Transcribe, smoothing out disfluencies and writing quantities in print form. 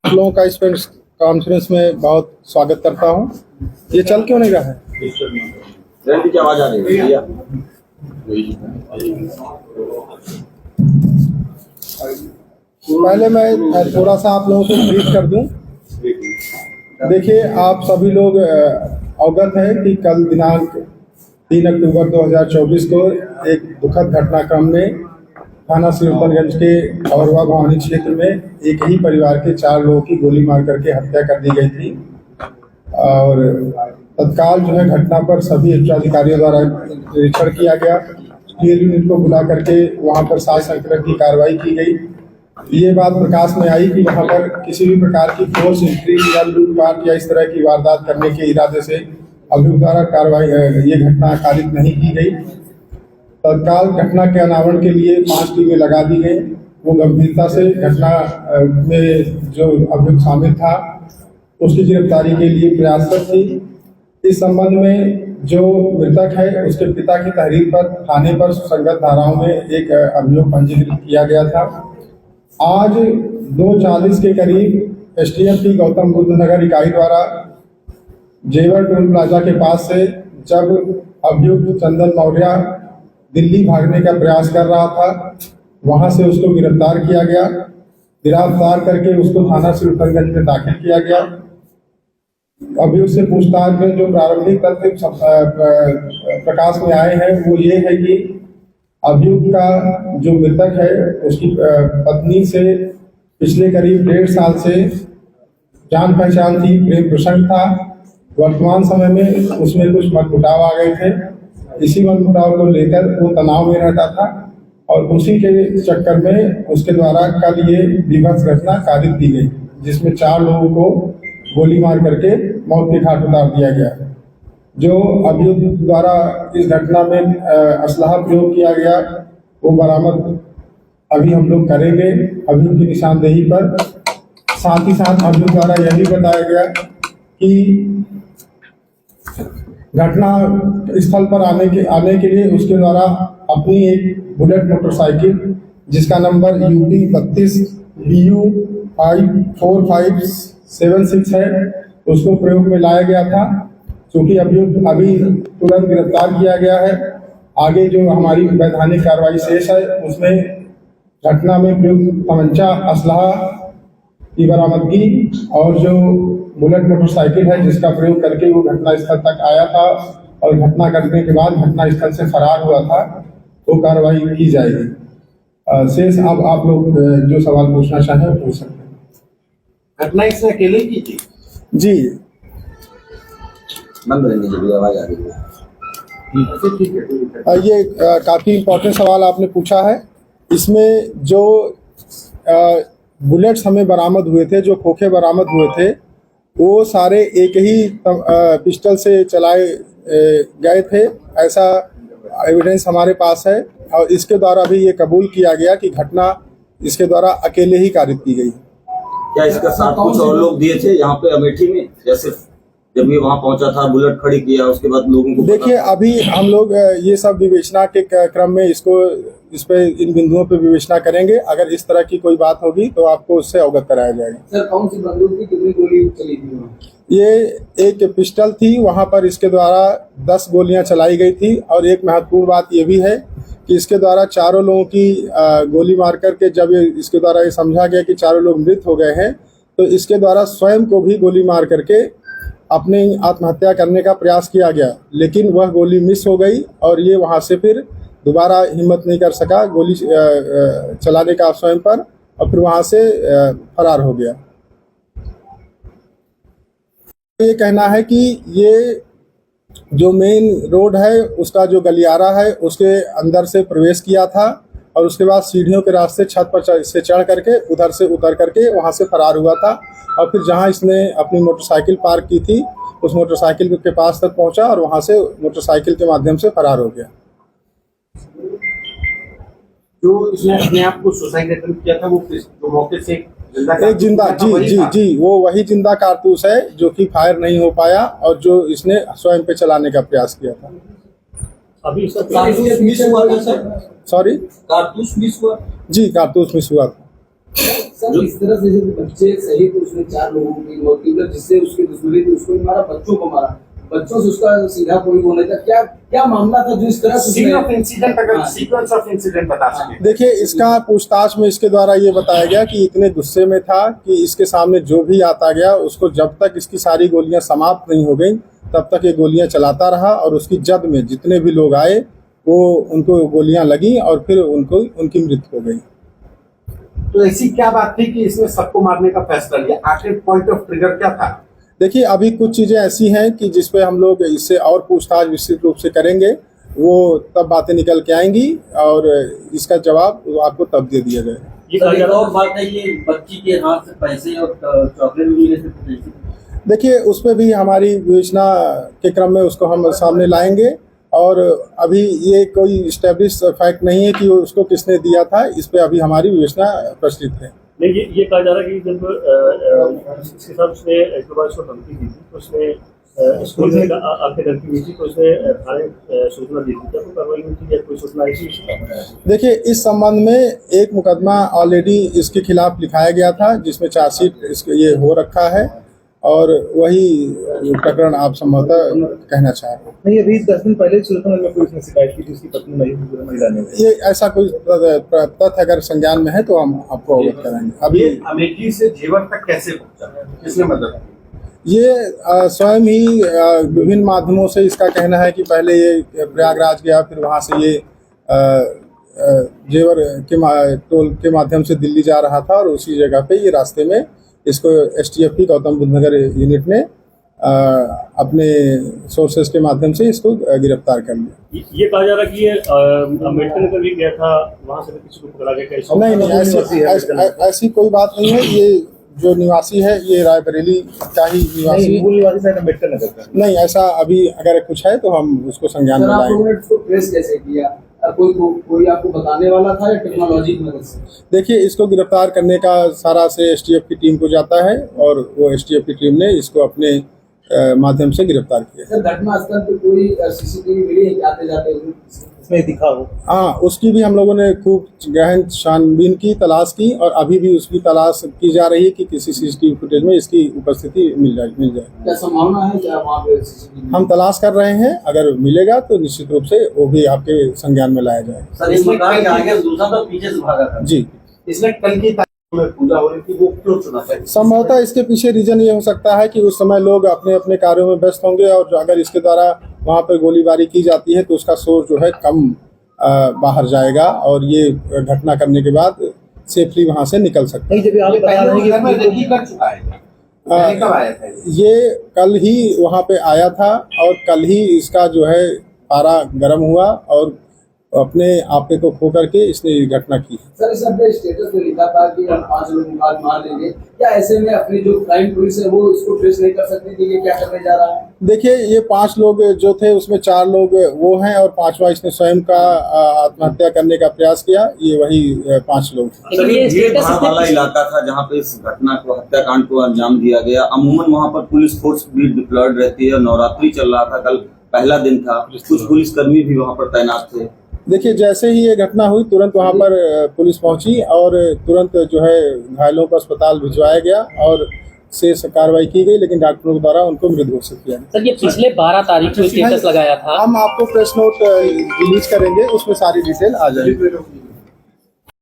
आप लोगों का इस प्रेस कॉन्फ्रेंस में बहुत स्वागत करता हूं। ये चल क्यों नहीं रहा है? की आवाज आ रही है। पहले मैं थोड़ा सा आप लोगों को ब्रीफ कर दूं। देखिए, आप सभी लोग अवगत हैं कि कल दिनांक 3 अक्टूबर 2024 को एक दुखद घटनाक्रम में थाना सिरतनगंज के औरवा भवानी क्षेत्र में एक ही परिवार के 4 लोगों की गोली मार करके हत्या कर दी गई थी। और तत्काल जो है घटना पर सभी उच्चाधिकारियों द्वारा निरीक्षण किया गया। टीएल यूनिट को बुला करके वहां पर 7 संकलन की कार्रवाई की गई। ये बात प्रकाश में आई कि वहां पर किसी भी प्रकार की फोर्स एंट्री या लूटपाट या इस तरह की वारदात करने के इरादे से अभियुक्त द्वारा कार्रवाई ये घटना कारित नहीं की गई। तत्काल घटना के अनावरण के लिए 5 टीमें लगा दी गई। वो गंभीरता से घटना में जो अभियुक्त शामिल था उसकी गिरफ्तारी के लिए प्रयासरत थी। इस संबंध में जो मृतक है उसके पिता की तहरीर पर थाने पर सुसंगत धाराओं में एक अभियोग पंजीकृत किया गया था। आज 2:40 के करीब एसटीएफ की गौतम बुद्ध नगर इकाई द्वारा जेवर टोल प्लाजा के पास से जब अभियुक्त चंदन मौर्य दिल्ली भागने का प्रयास कर रहा था, वहां से उसको गिरफ्तार किया गया। गिरफ्तार करके उसको थाना सिरतनगंज में दाखिल किया गया। अभियुक्त से पूछताछ में जो प्रारंभिक तथ्य प्रकाश में आए हैं वो ये है कि अभियुक्त का जो मृतक है उसकी पत्नी से पिछले करीब 1.5 साल से जान पहचान थी, प्रेम प्रसंग था। वर्तमान समय में उसमें कुछ मनमुटाव आ गए थे। इसी मनमुटाव को लेकर वो तनाव में रहता था और उसी के चक्कर में उसके द्वारा कल ये विभत्स घटना कारित की गई, जिसमें 4 लोगों को गोली मार करके मौत के घाट उतार दिया गया। जो अभियुक्त द्वारा इस घटना में असलहा प्रयोग किया गया वो बरामद अभी हम लोग करेंगे अभियुक्त की निशानदेही पर। साथ ही साथ अभियुक्त द्वारा यह भी बताया गया कि घटना स्थल पर आने के लिए उसके द्वारा अपनी एक बुलेट मोटरसाइकिल जिसका नंबर UP 32 BU 54576 है उसको प्रयोग में लाया गया था। क्योंकि अभियुक्त अभी तुरंत गिरफ्तार किया गया है। आगे जो हमारी वैधानिक कार्रवाई शेष है उसमें घटना में प्रयुक्त तमंचा असलहा की बरामदगी और जो बुलेट मोटरसाइकिल है जिसका प्रयोग करके वो घटना स्थल तक आया था और घटना करने के बाद घटना स्थल से फरार हुआ था, वो कार्रवाई की जाएगी। शेष अब आप लोग जो सवाल पूछना चाहें वो पूछ सकते हैं। घटना इसने अकेले की थी? जी, आवाज आ रही है। ये काफी इम्पोर्टेंट सवाल आपने पूछा है। इसमें जो बुलेट्स हमें बरामद हुए थे, जो खोखे बरामद हुए थे, वो सारे एक ही पिस्टल से चलाए गए थे, ऐसा एविडेंस हमारे पास है। और इसके द्वारा भी ये कबूल किया गया कि घटना इसके द्वारा अकेले ही कारित की गई। क्या इसका साथ कुछ और लोग दिए थे यहाँ पे अमेठी में? जैसे जब ये वहाँ पहुंचा था, बुलेट खड़ी किया, उसके बाद लोगों को देखिए, अभी हम लोग ये सब विवेचना के क्रम में इस पे इन बिंदुओं पे विवेचना करेंगे। अगर इस तरह की कोई बात होगी तो आपको उससे अवगत कराया जाएगा। सर, कौन सी बंदूक थी, कितनी गोली चली थी? ये एक पिस्टल थी, वहां पर इसके द्वारा 10 गोलियां चलाई गई थी। और एक महत्वपूर्ण बात ये भी है कि इसके द्वारा 4 लोगों की गोली मार करके जब इसके द्वारा ये समझा गया कि 4 लोग मृत हो गए हैं, तो इसके द्वारा स्वयं को भी गोली मार करके अपने आत्महत्या करने का प्रयास किया गया, लेकिन वह गोली मिस हो गई और ये वहां से फिर दोबारा हिम्मत नहीं कर सका गोली चलाने का स्वयं पर, और फिर वहां से फरार हो गया। ये कहना है कि ये जो मेन रोड है उसका जो गलियारा है उसके अंदर से प्रवेश किया था और उसके बाद सीढ़ियों के रास्ते छत पर से चढ़ करके उधर से उतर करके वहां से फरार हुआ था। और फिर जहां इसने अपनी मोटरसाइकिल पार्क की थी उस मोटरसाइकिल के पास तक पहुंचा और वहां से मोटरसाइकिल के माध्यम से फरार हो गया। जो इसने अपने आप को सुसाइड अटेम्प्ट किया था वो जो मौके से एक जिंदा जी वो वही जिंदा कारतूस है जो कि फायर नहीं हो पाया और जो इसने स्वयं पे चलाने का प्रयास किया था। अभी कारतूस मिस हुआ था सर? सॉरी, कारतूस मिस हुआ? जी, कारतूस मिस हुआ था। सर इस तरह से जैसे बच्चे सही तो उसने 4 लोगों की मौत की, मतलब जिससे उसकी दुश्मनी थी उसको भी मारा, बच्चों को मारा, बच्चों से उसका सीधा कोई वो नहीं था। क्या क्या मामला था जो इस तरह से सीन ऑफ इंसिडेंट, अगर सीक्वेंस ऑफ इंसिडेंट बता सके। देखिए, इसका पूछताछ में इसके द्वारा ये बताया गया कि इतने गुस्से में था कि इसके सामने जो भी आता गया उसको जब तक इसकी सारी गोलियां समाप्त नहीं हो गई तब तक ये गोलियां चलाता रहा, और उसकी जद में जितने भी लोग आए वो उनको गोलियां लगी और फिर उनकी मृत्यु हो गई। तो ऐसी क्या बात थी कि इसने सबको मारने का फैसला लिया? आखिर पॉइंट ऑफ ट्रिगर क्या था? देखिए, अभी कुछ चीज़ें ऐसी हैं कि जिस पे हम लोग इससे और पूछताछ विस्तृत रूप से करेंगे, वो तब बातें निकल के आएंगी और इसका जवाब आपको तब दे दिया जाएगा। ये एक और बात है, ये बच्ची के हाथ से पैसे और चॉकलेट भी मिले थे। देखिए, उस पर भी हमारी विवेचना के क्रम में उसको हम सामने लाएंगे, और अभी ये कोई इस्टेब्लिश फैक्ट नहीं है कि उसको किसने दिया था, इस पे अभी हमारी विवेचना प्रचलित है। नहीं, ये कहा जा रहा है कि जब इसके साथ उसने एक बार उसको धमकी दी थी तो उसने स्कूल में आके धमकी दी थी तो उसने थाने सूचना दी थी, क्या कोई कार्रवाई हुई थी या कोई सूचना आई थी? देखिए, इस संबंध में एक मुकदमा ऑलरेडी इसके खिलाफ लिखाया गया था जिसमें चार्जशीट इसके ये हो रखा है, और वही प्रकरण आप संभवतः कहना चाह रहे हैं। नहीं, अभी 10 दिन पहले सूरतनगर में पुलिस ने शिकायत की थी उसकी पत्नी महिला ने। ये ऐसा कोई तथ्य अगर संज्ञान में है तो हम आपको अवगत कराएंगे। अभी अमेठी से जेवर तक कैसे पहुंचा, किसने मदद की? ये स्वयं ही विभिन्न माध्यमों से इसका कहना है कि पहले ये प्रयागराज गया, फिर वहाँ से ये जेवर टोल के माध्यम से दिल्ली जा रहा था, और उसी जगह पे ये रास्ते में इसको एसटीएफ गौतम बुद्ध नगर यूनिट ने अपने सोर्सेज के माध्यम से इसको गिरफ्तार कर लिया। ये कहा जा रहा है कि ये अम्बेडकर नगर भी गया था, वहाँ से भी किसी को पकड़ा गया क्या? नहीं, ऐसी कोई बात नहीं है। ये जो निवासी है ये रायबरेली का ही निवासी है। मूल निवासी शायद अम्बेडकर नगर का। नहीं, ऐसा अभी अगर कुछ है तो हम उसको संज्ञान में लाएंगे। ट्रेस कैसे किया? कोई आपको बताने वाला था या टेक्नोलॉजी की मदद से? देखिए, इसको गिरफ्तार करने का सारा से एसटीएफ की टीम को जाता है, और वो एसटीएफ की टीम ने इसको अपने माध्यम से गिरफ्तार किया। सर, घटना स्थल पर कोई सीसीटीवी मिली है आते जाते इसमें दिखा हो? हाँ, उसकी भी हम लोगों ने खूब गहन छानबीन की, तलाश की, और अभी भी उसकी तलाश की जा रही है कि किसी सीसीटीवी फुटेज में इसकी उपस्थिति मिल जाए। क्या संभावना है क्या वहाँ पे सीसीटीवी? हम तलाश कर रहे हैं, अगर मिलेगा तो निश्चित रूप से वो भी आपके संज्ञान में लाया जाएगा। सर, इस मकान के आगे दूसरा तो पीछे से भागा था। जी, इसने कल की तारीख में पूजा हो रही थी, वो क्यों चुना था? संभवतः इसके पीछे रीजन ये हो सकता है कि उस समय लोग अपने अपने कार्यों में व्यस्त होंगे, और अगर इसके द्वारा वहाँ पर गोलीबारी की जाती है तो उसका शोर जो है कम बाहर जाएगा, और ये घटना करने के बाद सेफली वहाँ से निकल सकता है। जब आप बता रहे हैं कि कर चुका है, कब आया था ये कल ही वहाँ पे आया था, और कल ही इसका जो है पारा गर्म हुआ और अपने आपे को खो करके इसने ये घटना की। सर, इस अपने स्टेटस में लिखा था कि हम 5 लोगों को मार देंगे, क्या ऐसे में अपनी जो क्राइम पुलिस है वो इसको ट्रेस नहीं कर सकती कि ये क्या करने जा रहा है? देखिए, ये 5 लोग जो थे उसमें 4 लोग वो हैं, और 5वां इसने स्वयं का आत्महत्या करने का प्रयास किया। ये वही 5 लोग। सर, ये भीड़ भाड़ वाला इलाका था जहाँ पे इस घटना को, हत्याकांड को अंजाम दिया गया। अमूमन वहाँ पर पुलिस फोर्स भी डिप्लॉयड रहती है। नवरात्रि चल रहा था, कल पहला दिन था, कुछ पुलिसकर्मी भी वहाँ पर तैनात थे। देखिए, जैसे ही ये घटना हुई तुरंत वहाँ पर पुलिस पहुंची, और तुरंत जो है घायलों को अस्पताल भिजवाया गया, और शेष कार्रवाई की गई, लेकिन डॉक्टरों के द्वारा उनको मृत घोषित किया गया। सर, ये पिछले 12 तारीख को स्टेटस लगाया था। हम आपको प्रेस नोट रिलीज करेंगे, उसमें सारी डिटेल आ जाएगी।